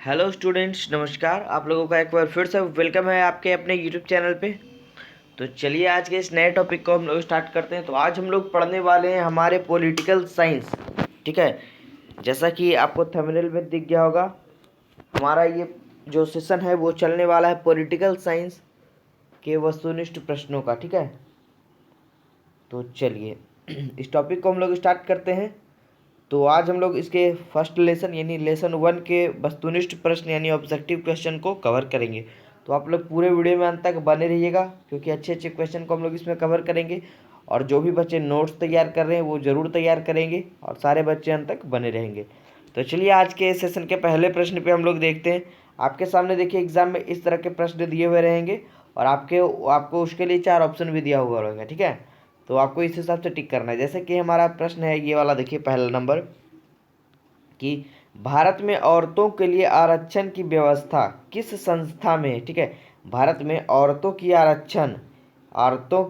Hello students, नमस्कार। आप लोगों का एक बार फिर से वेलकम है आपके अपने यूट्यूब चैनल पे। तो चलिए आज के इस नए टॉपिक को हम लोग स्टार्ट करते हैं। तो आज हम लोग पढ़ने वाले हैं हमारे पॉलिटिकल साइंस। ठीक है, जैसा कि आपको थंबनेल में दिख गया होगा, हमारा ये जो सेशन है वो चलने वाला है पॉलिटिकल साइंस के वस्तुनिष्ठ प्रश्नों का। ठीक है, तो चलिए इस टॉपिक को हम लोग स्टार्ट करते हैं। तो आज हम लोग इसके फर्स्ट लेसन यानी लेसन 1 के वस्तुनिष्ठ प्रश्न यानी ऑब्जेक्टिव क्वेश्चन को कवर करेंगे। तो आप लोग पूरे वीडियो में अंत तक बने रहिएगा, क्योंकि अच्छे अच्छे क्वेश्चन को हम लोग इसमें कवर करेंगे। और जो भी बच्चे नोट्स तैयार कर रहे हैं वो ज़रूर तैयार करेंगे, और सारे बच्चे अंत तक बने रहेंगे। तो चलिए आज के सेशन के पहले प्रश्न पे हम लोग देखते हैं। आपके सामने देखिए एग्जाम में इस तरह के प्रश्न दिए हुए रहेंगे, और आपको उसके लिए 4 ऑप्शन भी दिया हुआ रहेगा। ठीक है, तो आपको इस हिसाब से टिक करना है। जैसे कि हमारा प्रश्न है ये वाला, देखिए पहला नंबर, कि भारत में औरतों के लिए आरक्षण की व्यवस्था किस संस्था में है। ठीक है, भारत में औरतों के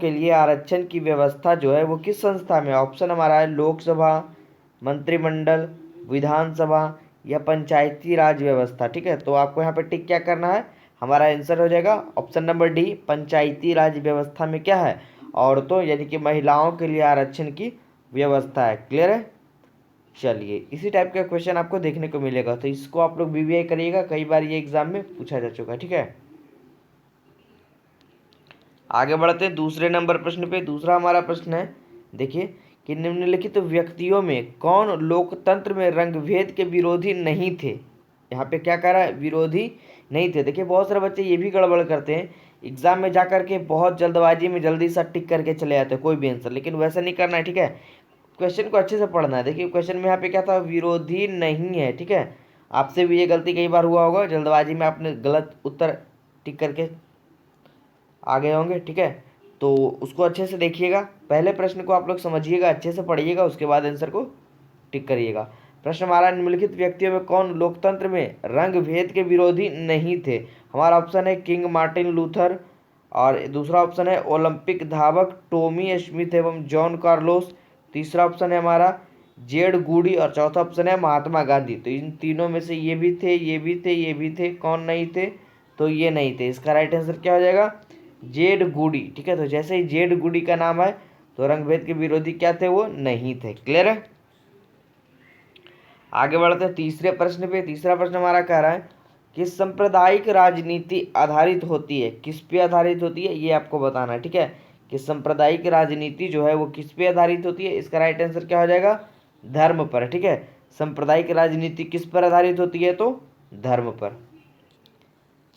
लिए आरक्षण की व्यवस्था जो है वो किस संस्था में। ऑप्शन हमारा है लोकसभा, मंत्रिमंडल, विधानसभा या पंचायती राज व्यवस्था। ठीक है, तो आपको यहाँ पे टिक क्या करना है, हमारा आंसर हो जाएगा ऑप्शन नंबर डी, पंचायती राज व्यवस्था में क्या है, औरतों यानी कि महिलाओं के लिए आरक्षण की व्यवस्था है। क्लियर है। चलिए इसी टाइप का क्वेश्चन आपको देखने को मिलेगा, तो इसको आप लोग वीवीआई करिएगा, कई बार ये एग्जाम में पूछा जा चुका है। ठीक है, आगे बढ़ते हैं दूसरे नंबर प्रश्न पे। दूसरा हमारा प्रश्न है, देखिए, कि निम्नलिखित व्यक्तियों में कौन लोकतंत्र में रंगभेद के विरोधी नहीं थे। यहाँ पे क्या कह रहा है, विरोधी नहीं थे। देखिए बहुत सारे बच्चे ये भी गड़बड़ करते हैं, एग्जाम में जा करके बहुत जल्दबाजी में जल्दी सा टिक करके चले जाते हैं कोई भी आंसर, लेकिन वैसा नहीं करना है। ठीक है, क्वेश्चन को अच्छे से पढ़ना है। देखिए क्वेश्चन में यहाँ पे क्या था, विरोधी नहीं है। ठीक है, आपसे भी ये गलती कई बार हुआ होगा, जल्दबाजी में आपने गलत उत्तर टिक करके आ गए होंगे। ठीक है, तो उसको अच्छे से देखिएगा, पहले प्रश्न को आप लोग समझिएगा, अच्छे से पढ़िएगा, उसके बाद आंसर को टिक करिएगा। प्रश्न हमारा, निम्नलिखित व्यक्तियों में कौन लोकतंत्र में रंग भेद के विरोधी नहीं थे। हमारा ऑप्शन है किंग मार्टिन लूथर, और दूसरा ऑप्शन है ओलंपिक धावक टोमी स्मिथ एवं जॉन कार्लोस, तीसरा ऑप्शन है हमारा जेड गूडी, और चौथा ऑप्शन है महात्मा गांधी। तो इन तीनों में से ये भी थे, ये भी थे, ये भी थे, कौन नहीं थे, तो ये नहीं थे। इसका राइट आंसर क्या हो जाएगा, जेड गूडी। ठीक है, तो जैसे ही जेड गूडी का नाम है तो रंगभेद के विरोधी क्या थे, वो नहीं थे। क्लियर है। आगे बढ़ते हैं तीसरे प्रश्न पे। तीसरा प्रश्न हमारा कह रहा है कि सांप्रदायिक राजनीति आधारित होती है, किस पे आधारित होती है, ये आपको बताना है। ठीक है, कि सांप्रदायिक राजनीति जो है वो किस पे आधारित होती है। इसका राइट आंसर क्या हो जाएगा, धर्म पर। ठीक है, सांप्रदायिक राजनीति किस पर आधारित होती है, तो धर्म पर।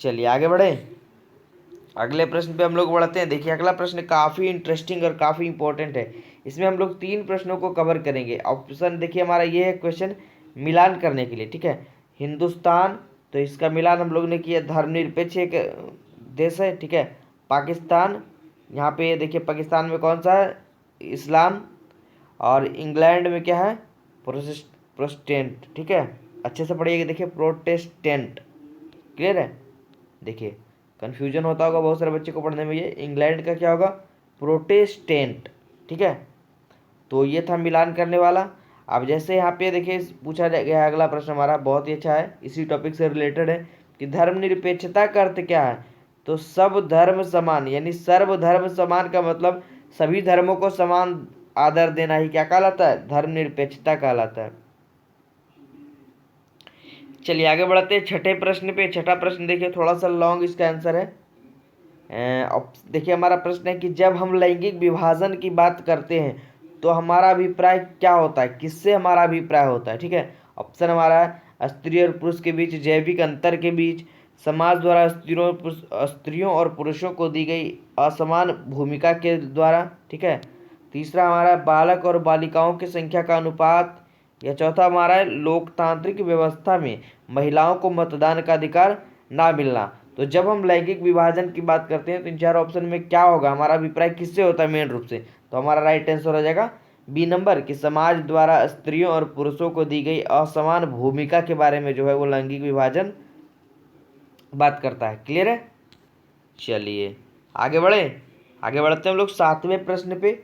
चलिए आगे बढ़े, अगले प्रश्न पे हम लोग बढ़ते हैं। देखिए अगला प्रश्न काफ़ी इंटरेस्टिंग और काफ़ी इंपॉर्टेंट है। इसमें हम लोग 3 प्रश्नों को कवर करेंगे। ऑप्शन देखिए हमारा ये है क्वेश्चन मिलान करने के लिए। ठीक है, हिंदुस्तान, तो इसका मिलान हम लोग ने किया, धर्मनिरपेक्ष एक देश है। ठीक है, पाकिस्तान, यहाँ पे देखिए पाकिस्तान में कौन सा है, इस्लाम, और इंग्लैंड में क्या है, प्रोटेस्टेंट। ठीक है, अच्छे से पढ़िएगा, देखिए प्रोटेस्टेंट। क्लियर है। देखिए कन्फ्यूजन होता होगा बहुत सारे बच्चे को पढ़ने में, ये इंग्लैंड का क्या होगा, प्रोटेस्टेंट। ठीक है, तो ये था मिलान करने वाला। अब जैसे यहाँ पे देखिए पूछा गया अगला प्रश्न हमारा बहुत ही अच्छा है, इसी टॉपिक से रिलेटेड है, कि धर्मनिरपेक्षता का अर्थ क्या है। तो सब धर्म समान, यानी सर्वधर्म समान का मतलब सभी धर्मों को समान आदर देना ही क्या कहलाता है, धर्मनिरपेक्षता कहलाता है। चलिए आगे बढ़ते हैं छठे प्रश्न पे। छठा प्रश्न देखिए थोड़ा सा लॉन्ग इसका आंसर है। देखिए हमारा प्रश्न है कि जब हम लैंगिक विभाजन की बात करते हैं तो हमारा अभिप्राय क्या होता है, किससे हमारा अभिप्राय होता है। ठीक है, ऑप्शन हमारा है स्त्री और पुरुष के बीच, जैविक अंतर के बीच, समाज द्वारा स्त्रियों और पुरुषों को दी गई असमान भूमिका के द्वारा। ठीक है, तीसरा हमारा है बालक और बालिकाओं की संख्या का अनुपात, या चौथा हमारा है लोकतांत्रिक व्यवस्था में महिलाओं को मतदान का अधिकार ना मिलना। तो जब हम लैंगिक विभाजन की बात करते हैं तो इन 4 ऑप्शन में क्या होगा, हमारा अभिप्राय किससे होता है मेन रूप से, तो हमारा राइट आंसर हो जाएगा बी नंबर, कि समाज द्वारा स्त्रियों और पुरुषों को दी गई असमान भूमिका के बारे में जो है वो लैंगिक विभाजन बात करता है। क्लियर है। चलिए आगे बढ़े, आगे बढ़ते हैं हम लोग 7वें प्रश्न पे।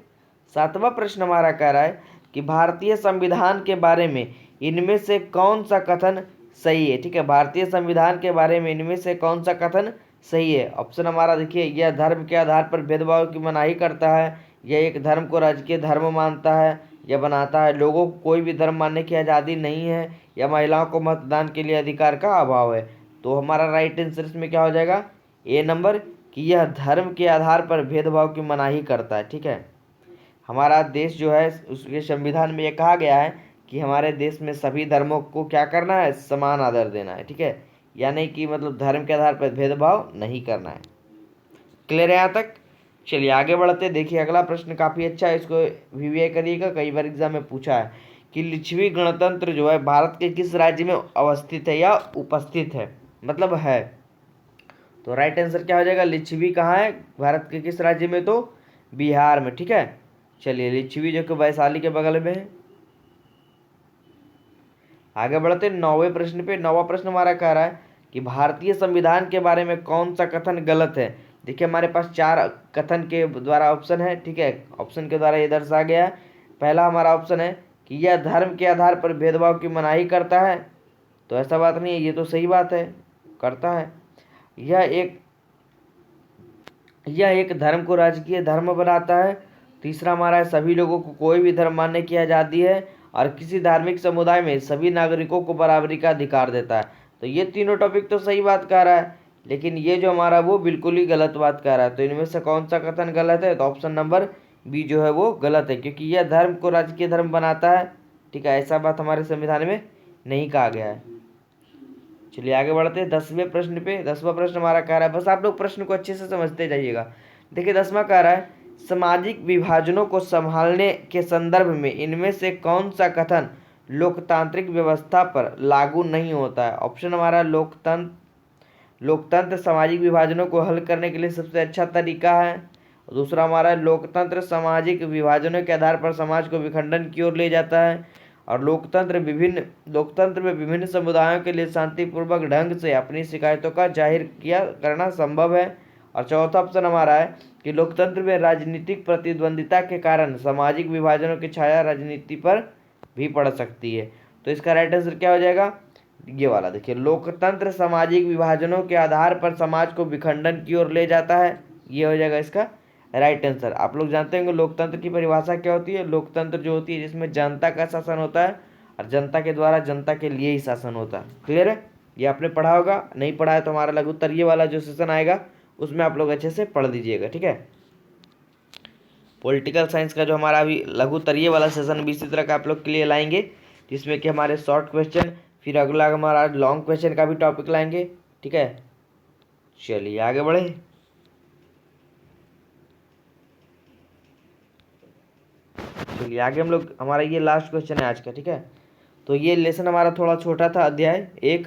7वां प्रश्न हमारा कह रहा है कि भारतीय संविधान के बारे में इनमें से कौन सा कथन सही है, ठीक है। भारतीय संविधान के बारे में इनमें से कौन सा कथन सही है? ऑप्शन हमारा देखिए, यह धर्म के आधार पर भेदभाव की मनाही करता है, यह एक धर्म को राजकीय धर्म मानता है, यह बनाता है, लोगों को कोई भी धर्म मानने की आज़ादी नहीं है, या महिलाओं को मतदान के लिए अधिकार का अभाव है। तो हमारा राइट आंसर इसमें क्या हो जाएगा? ए नंबर, कि यह धर्म के आधार पर भेदभाव की मनाही करता है, ठीक है। हमारा देश जो है उसके संविधान में ये कहा गया है कि हमारे देश में सभी धर्मों को क्या करना है? समान आदर देना है, ठीक है। यानी कि मतलब धर्म के आधार पर भेदभाव नहीं करना है। क्लियर है यहाँ तक? चलिए आगे बढ़ते। देखिए अगला प्रश्न काफ़ी अच्छा है, इसको वीवीआई करिएगा, कई बार एग्जाम में पूछा है कि लिच्छवी गणतंत्र जो है भारत के किस राज्य में अवस्थित है या उपस्थित है, मतलब है। तो राइट आंसर क्या हो जाएगा? लिच्छवी कहाँ है भारत के किस राज्य में? तो बिहार में, ठीक है। चलिए लिच्छवी जो कि वैशाली के बगल में है। आगे बढ़ते 9वें प्रश्न पे। 9वां प्रश्न हमारा कह रहा है कि भारतीय संविधान के बारे में कौन सा कथन गलत है? देखिए हमारे पास 4 कथन के द्वारा ऑप्शन है, ठीक है। ऑप्शन के द्वारा ये दर्शाया गया है। पहला हमारा ऑप्शन है कि यह धर्म के आधार पर भेदभाव की मनाही करता है। तो ऐसा बात नहीं है, ये तो सही बात है, करता है। यह एक धर्म को राजकीय धर्म बनाता है। तीसरा हमारा है सभी लोगों को कोई भी धर्म मानने की आज़ादी है, और किसी धार्मिक समुदाय में सभी नागरिकों को बराबरी का अधिकार देता है। तो ये तीनों टॉपिक तो सही बात कह रहा है, लेकिन ये जो हमारा वो बिल्कुल ही गलत बात कह रहा है। तो इनमें से कौन सा कथन गलत है? तो ऑप्शन नंबर बी जो है वो गलत है, क्योंकि यह धर्म को राजकीय धर्म बनाता है, ठीक है। ऐसा बात हमारे संविधान में नहीं कहा गया है। चलिए आगे बढ़ते हैं 10वें प्रश्न पे। 10वां प्रश्न हमारा कह रहा है, बस आप लोग प्रश्न को अच्छे से समझते जाइएगा। देखिए 10वां कह रहा है, सामाजिक विभाजनों को संभालने के संदर्भ में इनमें से कौन सा कथन लोकतांत्रिक व्यवस्था पर लागू नहीं होता है? ऑप्शन हमारा लोकतंत्र सामाजिक विभाजनों को हल करने के लिए सबसे अच्छा तरीका है। दूसरा हमारा लोकतंत्र सामाजिक विभाजनों के आधार पर समाज को विखंडन की ओर ले जाता है। और लोकतंत्र में विभिन्न समुदायों के लिए शांतिपूर्वक ढंग से अपनी शिकायतों का जाहिर किया करना संभव है। और चौथा ऑप्शन हमारा है कि लोकतंत्र में राजनीतिक प्रतिद्वंदिता के कारण सामाजिक विभाजनों की छाया राजनीति पर भी पड़ सकती है। तो इसका राइट आंसर क्या हो जाएगा? ये वाला देखिए, लोकतंत्र सामाजिक विभाजनों के आधार पर समाज को विखंडन की ओर ले जाता है, ये हो जाएगा इसका राइट आंसर। आप लोग जानते होंगे लोकतंत्र की परिभाषा क्या होती है? लोकतंत्र जो होती है जिसमें जनता का शासन होता है, और जनता के द्वारा जनता के लिए ही शासन होता है। क्लियर है? ये आपने पढ़ा होगा, नहीं पढ़ा है तो हमारा लघु उत्तर ये वाला जो सेशन आएगा उसमें आप लोग अच्छे से पढ़ लीजिएगा, ठीक है। पॉलिटिकल साइंस का जो हमारा अभी लघु उत्तर ये वाला सेशन भी इसी तरह का आप लोग के लिए लाएंगे, जिसमें कि हमारे शॉर्ट क्वेश्चन, फिर अगला हमारा लॉन्ग क्वेश्चन का भी टॉपिक लाएंगे, ठीक है। चलिए आगे बढ़े। चलिए आगे हम लोग, हमारा ये लास्ट क्वेश्चन है आज का, ठीक है। तो ये लेसन हमारा थोड़ा छोटा था, अध्याय 1,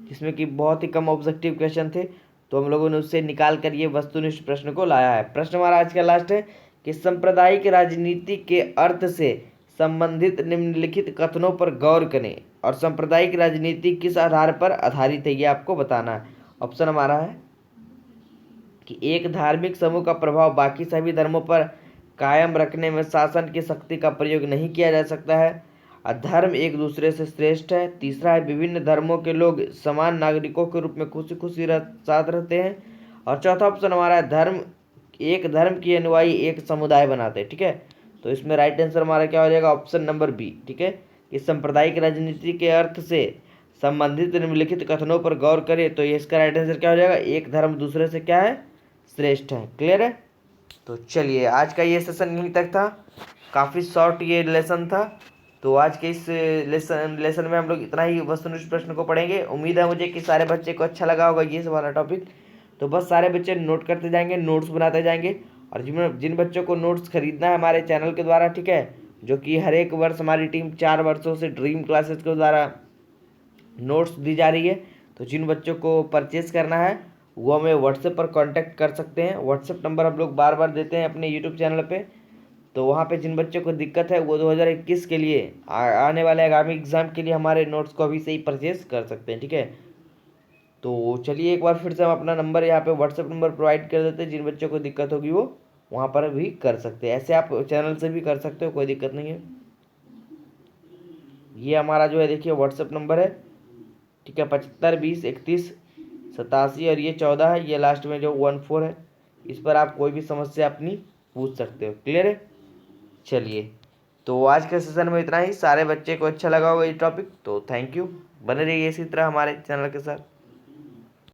जिसमें कि बहुत ही कम ऑब्जेक्टिव क्वेश्चन थे, तो हम लोगों ने उससे निकाल कर ये वस्तुनिष्ठ प्रश्न को लाया है। प्रश्न हमारा आज का लास्ट है कि सांप्रदायिक राजनीति के अर्थ से संबंधित निम्नलिखित कथनों पर गौर करें, और सांप्रदायिक राजनीति किस आधार पर आधारित है ये आपको बताना है। ऑप्शन हमारा है कि एक धार्मिक समूह का प्रभाव बाकी सभी धर्मों पर कायम रखने में शासन की शक्ति का प्रयोग नहीं किया जा सकता है, धर्म एक दूसरे से श्रेष्ठ है। तीसरा है विभिन्न धर्मों के लोग समान नागरिकों के रूप में खुशी खुशी साथ रहते हैं। और चौथा ऑप्शन हमारा है एक धर्म की अनुयायी एक समुदाय बनाते हैं, ठीक है। तो इसमें राइट आंसर हमारा क्या हो जाएगा? ऑप्शन नंबर बी, ठीक है। इस सांप्रदायिक राजनीति के अर्थ से संबंधित निम्नलिखित कथनों पर गौर करें, तो ये इसका राइट आंसर क्या हो जाएगा? एक धर्म दूसरे से क्या है? श्रेष्ठ है। क्लियर है? तो चलिए आज का ये सेशन यहीं तक था, काफ़ी शॉर्ट ये लेसन था। तो आज के इस लेसन में हम लोग इतना ही वस्तुनिष्ठ प्रश्न को पढ़ेंगे। उम्मीद है मुझे कि सारे बच्चे को अच्छा लगा होगा ये वाला टॉपिक। तो बस सारे बच्चे नोट करते जाएंगे, नोट्स बनाते जाएंगे, और जिन बच्चों को नोट्स खरीदना है हमारे चैनल के द्वारा, ठीक है, जो कि हर एक वर्ष हमारी टीम 4 वर्षों से ड्रीम क्लासेस के द्वारा नोट्स दी जा रही है, तो जिन बच्चों को परचेज़ करना है वो हमें व्हाट्सएप पर कांटेक्ट कर सकते हैं। व्हाट्सएप नंबर हम लोग बार बार देते हैं अपने यूट्यूब चैनल पे। तो वहाँ पे जिन बच्चों को दिक्कत है वो 2021 के लिए आने वाले आगामी एग्ज़ाम के लिए हमारे नोट्स को अभी से ही परचेज़ कर सकते हैं, ठीक है। तो चलिए एक बार फिर से हम अपना नंबर यहाँ पे व्हाट्सएप नंबर प्रोवाइड कर देते हैं, जिन बच्चों को दिक्कत होगी वो वहाँ पर भी कर सकते हैं। ऐसे आप चैनल से भी कर सकते हो, कोई दिक्कत नहीं है। ये हमारा जो है देखिए व्हाट्सएप नंबर है, ठीक है, 75, 20, 31, 87 और ये 14 है, ये लास्ट में जो 14 है। इस पर आप कोई भी समस्या अपनी पूछ सकते हो। क्लियर है? चलिए, तो आज के सेशन में इतना ही। सारे बच्चे को अच्छा लगा होगा ये टॉपिक, तो थैंक यू। बने रहिए इसी तरह हमारे चैनल के साथ।